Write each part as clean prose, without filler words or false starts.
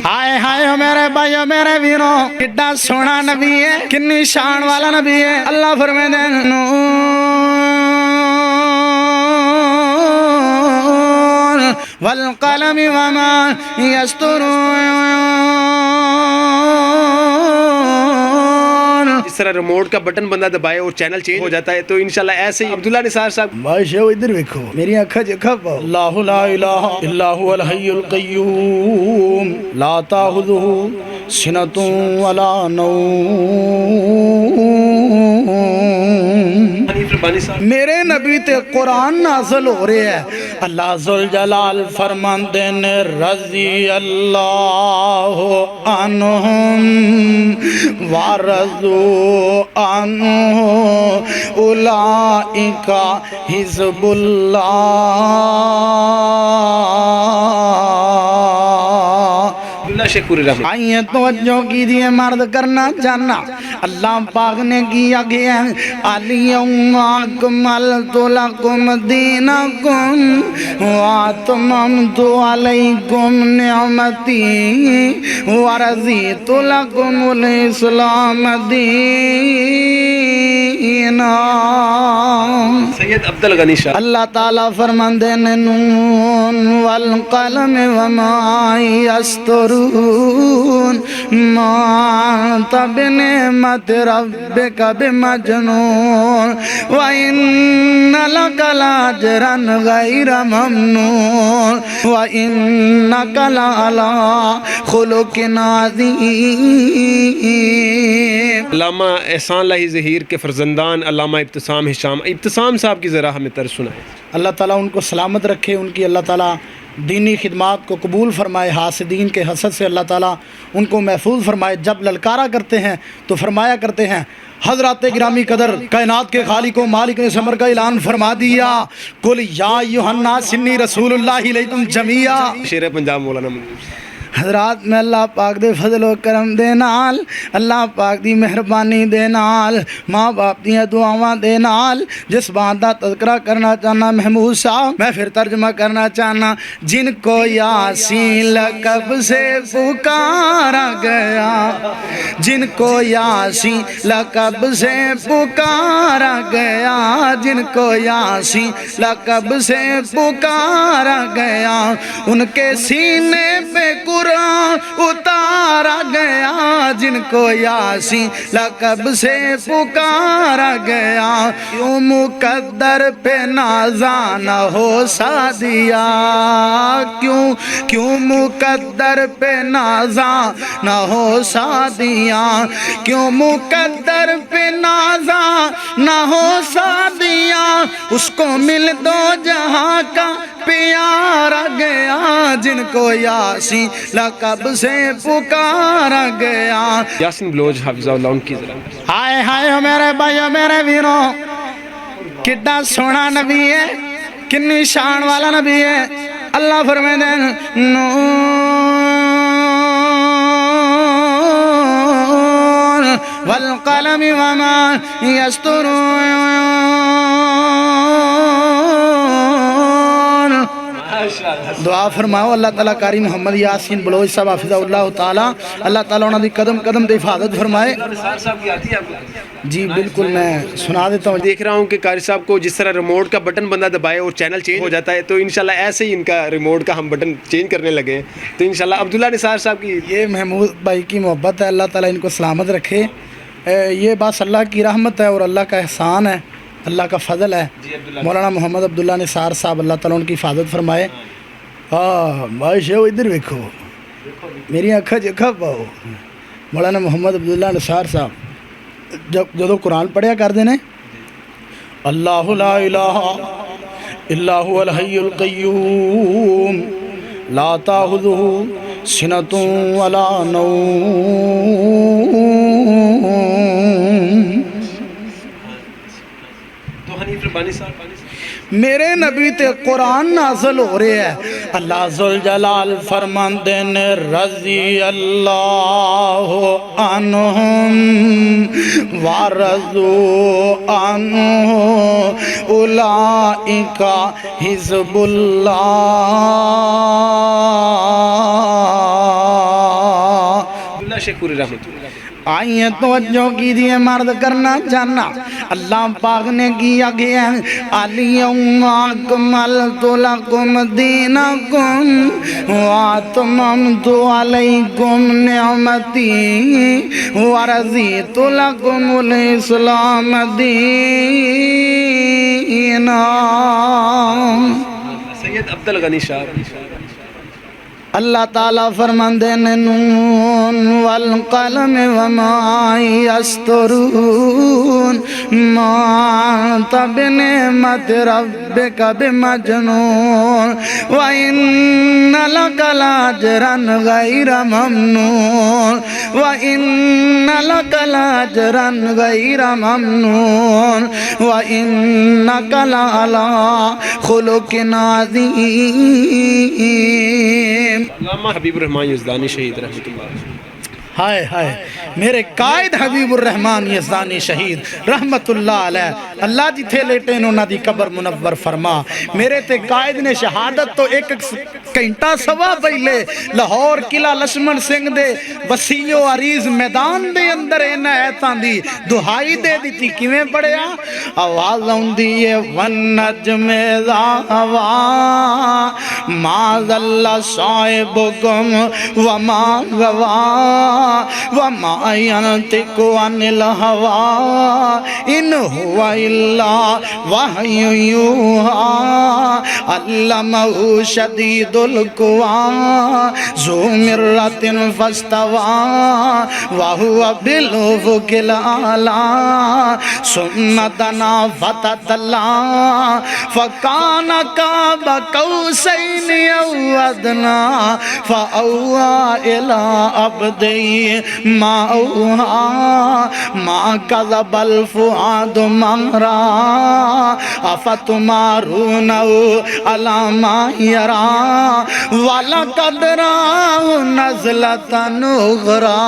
ہائے ہائے میرے بھائیو میرے ویرو کڈا سونا نبی ہے کنی شان والا نبی ہے اللہ فرمائے نون والقلم وما یسطرون اس طرح ریموٹ کا بٹن بندہ دبائے اور چینل چینج ہو جاتا ہے، تو انشاءاللہ ایسے ہی عبداللہ نثار صاحب بھائی ادھر دیکھو میری آنکھیں جکھا پاؤ اللہ لا الہ الا هو الحی القیوم لا تاخذہ سنۃ ولا نوم حنیف ربانی صاحب میرے نبی تے قرآن نازل ہو رہے ہیں اللہ ذوالجلال فرماندے نے رضی اللہ عنہم ورضوا عنہ اولئک حزب اللہ عبداللہ شیخ پوری رحمت آئیے توجہ کیجئے مرد کرنا جانا اللہ پاک نے کیا گیا الیوم اکملت لکم دینکم واتممت علیکم نعمتی ورضیت لکم الاسلام دینا سید عبدالغنی شاہ اللہ تعالیٰ فرماندے نے نون والقلم وما یسطرون ما انت بنعمت ربک بمجنون وَإِنَّ لَكَ لَأَجْرًا غَيْرَ مَمْنُونٍ وَإِنَّكَ لَعَلَىٰ خُلُقٍ عَظِيمٍ علامہ احسان اللہ ظہیر کے فرزندان علامہ ابتسام ہشام صاحب کی ذرا ہمیں طرز سنائیں۔ اللہ تعالیٰ ان کو سلامت رکھے، ان کی اللہ تعالیٰ دینی خدمات کو قبول فرمائے، حاسدین کے حسد سے اللہ تعالیٰ ان کو محفوظ فرمائے۔ جب للکارا کرتے ہیں تو فرمایا کرتے ہیں حضرات گرامی قدر کائنات کے خالق و مالک نے سمر کا اعلان فرما دیا قل یا ایھا الناس انی رسول اللہ الیکم جمیعا۔ شیر پنجاب مولانا منظور حضرات میں اللہ پاک دے فضل و کرم دے نال، اللہ پاک دی مہربانی دے نال، ماں باپ دیاں دعاواں دے نال جس بات دا تذکرہ کرنا چاہنا محمود صاحب، میں پھر ترجمہ کرنا چاہنا جن کو یاسین لقب سے پکارا گیا، جن کو یاسین لقب سے پکارا گیا، جن کو یاسین لقب سے پکارا گیا، ان کے سینے پہ قرآن اتارا گیا، جن کو یاسین لقب سے پکارا گیا، کیوں مقدر پہ نازانا ہو سعدیہ، کیوں مقدر پہ نازانا ہو سعدیہ، کیوں مقدر پہ نازانا ہو سعدیہ، اس کو مل دو جہاں کا پیارا گیا، جن کو یاسین لقب سے پکارا گیا۔ یاسین بلوچ حافظہ اللہ ان کی ذرا ہائے ہائے میرے بھائیو میرے ویرو کڈا سونا نبی ہے کنی شان والا نبی ہے اللہ فرمائے نون والقلم وما یسطرون دعا فرماؤ اللہ تعالیٰ قاری محمد یاسین بلوچ صاحب حافظہ اللہ تعالیٰ، اللہ تعالیٰ انہوں نے قدم قدم دے حفاظت فرمائے۔ نثار صاحب کی آتی ہے آپ کو؟ جی بالکل میں سنا دیتا ہوں۔ دیکھ رہا ہوں کہ قاری صاحب کو جس طرح ریموٹ کا بٹن بندہ دبائے اور چینل چینج ہو جاتا ہے، تو انشاءاللہ ایسے ہی ان کا ریموٹ کا ہم بٹن چینج کرنے لگے ہیں، تو انشاءاللہ عبداللہ نثار صاحب کی یہ محمود بھائی کی محبت ہے، اللہ تعالیٰ ان کو سلامت رکھے، یہ بس اللہ کی رحمت ہے اور اللہ کا احسان ہے، اللہ کا فضل ہے۔ مولانا محمد عبداللہ نثار صاحب اللہ تعالیٰ ان کی حفاظت فرمائے۔ ہاں بھائی ادھر دیکھو میری آنکھیں جکھا پاؤ مولانا محمد عبداللہ نثار صاحب جدو قرآن پڑھیا کر دینے اللہ لا الہ الا هو الحی القیوم لا تاخذہ سنۃ ولا نوم۔ تو حنیف ربانی صاحب میرے نبی تے قرآن نازل ہو رہے ہیں اللہ ذوالجلال فرماندے نے رضی اللہ عنہم ورضوا عنہ اولئک حزب اللہ عبداللہ شیخ پوری رحمۃ اللہ۔ آئیے توجہ کیجئے مرد کرنا جانا اللہ پاک نے کیا گیا الیوم اکملت لکم دینکم واتممت علیکم نعمتی ورضیت لکم الاسلام دینا۔ سید عبدالغنی شاہ اللہ تعالیٰ فرماندے نے نون والقلم وما یسطرون ما انت بنعمت ربک بمجنون وَإِنَّ لَكَ لَأَجْرًا غَيْرَ مَمْنُونٍ وَإِنَّ لَكَ لَأَجْرًا غَيْرَ مَمْنُونٍ وَإِنَّكَ لَعَلَىٰ خُلُقٍ عَظِيمٍ۔ علامہ حبیب الرحمن یزدانی شہید رحمۃ اللہ۔ ہائے ہائے میرے قائد حبیب الرحمان یزدانی شہید رحمت اللہ علیہ اللہ جتھے لیٹے انہوں دی قبر منور فرما۔ میرے تے قائد نے شہادت تو ایک گھنٹہ سوا پہلے لاہور قلعہ لشمن سنگھ دے وسیع و عریض میدان دے اندر اینا ایتاں دی دہائی دے دیتی کیویں پڑھیا آواز ہوندی ہے وَالنَّجْمِ اذا ہوا ما ضل صاحبکم وما غوا وَمَا يَنْطِقُ عَنِ الْهَوَىٰ إِنْ هُوَ إِلَّا وَحْيٌ يُوحَىٰ عَلَّمَهُ شَدِيدُ الْقُوَىٰ ذُو مِرَّةٍ فَاسْتَوَىٰ وَهُوَ بِالْأُفُقِ الْأَعْلَىٰ ثُمَّ دَنَا فَتَدَلَّىٰ فَكَانَ قَابَ قَوْسَيْنِ أَوْ أَدْنَىٰ فَأَوْحَىٰ إِلَىٰ عبدي ما أوحى ما كذب الفؤاد ما رأى أفتمارونه على ما يرى ولقد رآه نزلة أخرى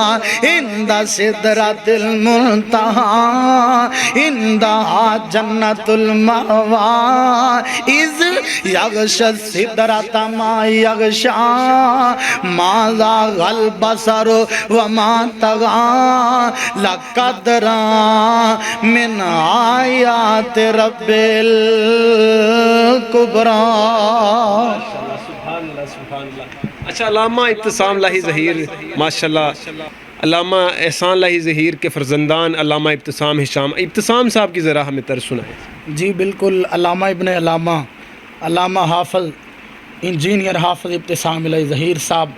عند سدرة المنتهى عندها جنة المأوى إذ يغشى السدرة ما يغشى ما زاغ البصر وما طغى لقد رأى من آيات رب الكبرى۔ اچھا علامہ ابتسام لاہی ظہیر ماشاءاللہ علامہ احسان لاہی ظہیر کے فرزندان علامہ ابتسام ہشام ابتسام صاحب کی ذرا ہمیں طرز سنائیں۔ جی بالکل علامہ ابن علامہ علامہ حافظ انجینئر حافظ ابتسام لاہی ظہیر صاحب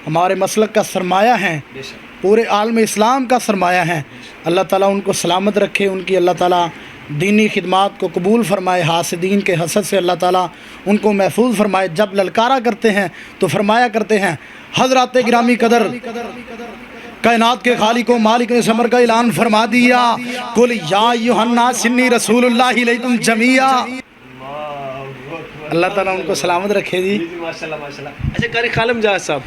ہمارے مسلک کا سرمایہ ہیں، پورے عالم اسلام کا سرمایہ ہیں۔ اللہ تعالیٰ ان کو سلامت رکھے، ان کی اللہ تعالیٰ دینی خدمات کو قبول فرمائے، حاسدین کے حسد سے اللہ تعالیٰ ان کو محفوظ فرمائے۔ جب للکارا کرتے ہیں تو فرمایا کرتے ہیں حضرات گرامی قدر کائنات کے خالق و مالک نے سمر کا اعلان فرما دیا قل یا ایھا الناس انی رسول اللہ الیکم جمیعا۔ اللہ تعالیٰ ان کو سلامت رکھے جی۔ ماشاءاللہ ماشاءاللہ۔ اچھا قاری خالم جہاز صاحب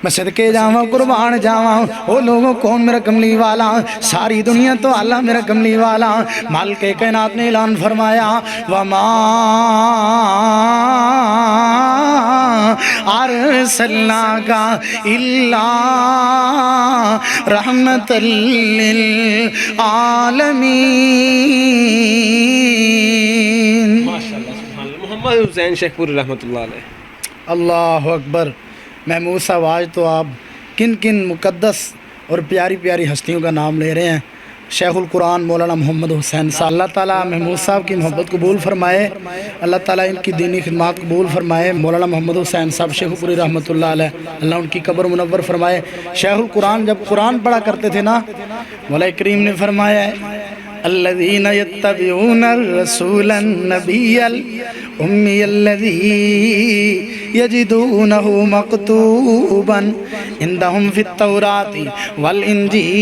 میں صدقے جاواں قربان جاواں او لوگوں کون میرا کملی والا ساری دنیا تو اللہ میرا کملی والا مالک کائنات نے اعلان فرمایا وما ارسلناک الا رحمۃ للعالمین۔ محمد حسین شیخ پوری رحمۃ اللہ علیہ۔ اللہ اکبر۔ محمود صاحب آج تو آپ کن کن مقدس اور پیاری پیاری ہستیوں کا نام لے رہے ہیں۔ شیخ القرآن مولانا محمد حسین صاحب، اللہ تعالیٰ محمود صاحب کی محبت قبول فرمائے، اللہ تعالیٰ ان کی دینی خدمات قبول فرمائے۔ مولانا محمد حسین صاحب شیخ پوری رحمۃ اللہ علیہ، اللہ ان کی قبر منور فرمائے۔ شیخ القرآن جب قرآن پڑھا کرتے تھے نا، مولا کریم نے فرمایا ہے الذین یتبعون الرسول النبی الأمی الذی یجدونہ مکتوبا عندہم فی التوراۃ والانجیل۔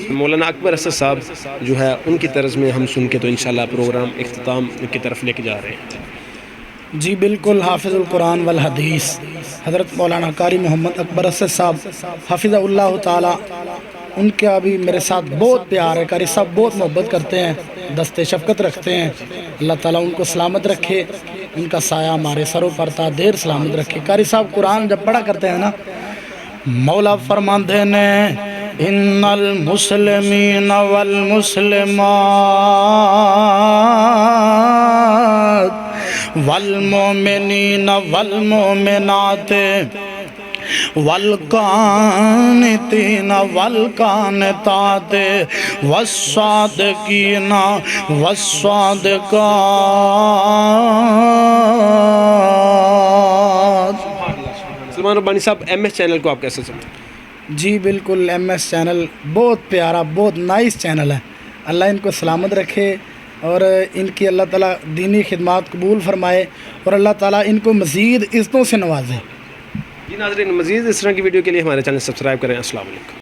مولانا اکبر اسد صاحب جو ہے ان کی طرز میں ہم سن کے تو انشاءاللہ پروگرام اختتام کی طرف لے کے جا رہے ہیں۔ جی بالکل، حافظ القرآن والحدیث حضرت مولانا قاری محمد اکبر اسد صاحب حافظ اللہ تعالیٰ، ان کا بھی میرے ساتھ بہت پیار ہے، قاری صاحب بہت محبت کرتے ہیں، دست شفقت رکھتے ہیں، اللہ تعالیٰ ان کو سلامت رکھے، ان کا سایہ ہمارے سروں پر تا دیر سلامت رکھے۔ قاری صاحب قرآن جب پڑھا کرتے ہیں نا، مولا فرماندے نے ان المسلمین والمسلمات والمؤمنین والمؤمنات والقانتین والقانتات والصادقین والصادقات۔ سلمان ربانی صاحب ایم ایس چینل کو آپ کیسے سمجھتے ہیں؟ جی بالکل، ایم ایس چینل بہت پیارا، بہت نائس چینل ہے۔ اللہ ان کو سلامت رکھے اور ان کی اللہ تعالیٰ دینی خدمات قبول فرمائے اور اللہ تعالیٰ ان کو مزید عزتوں سے نوازے۔ جی ناظرین، مزید اس طرح کی ویڈیو کے لیے ہمارے چینل سبسکرائب کریں۔ السلام علیکم۔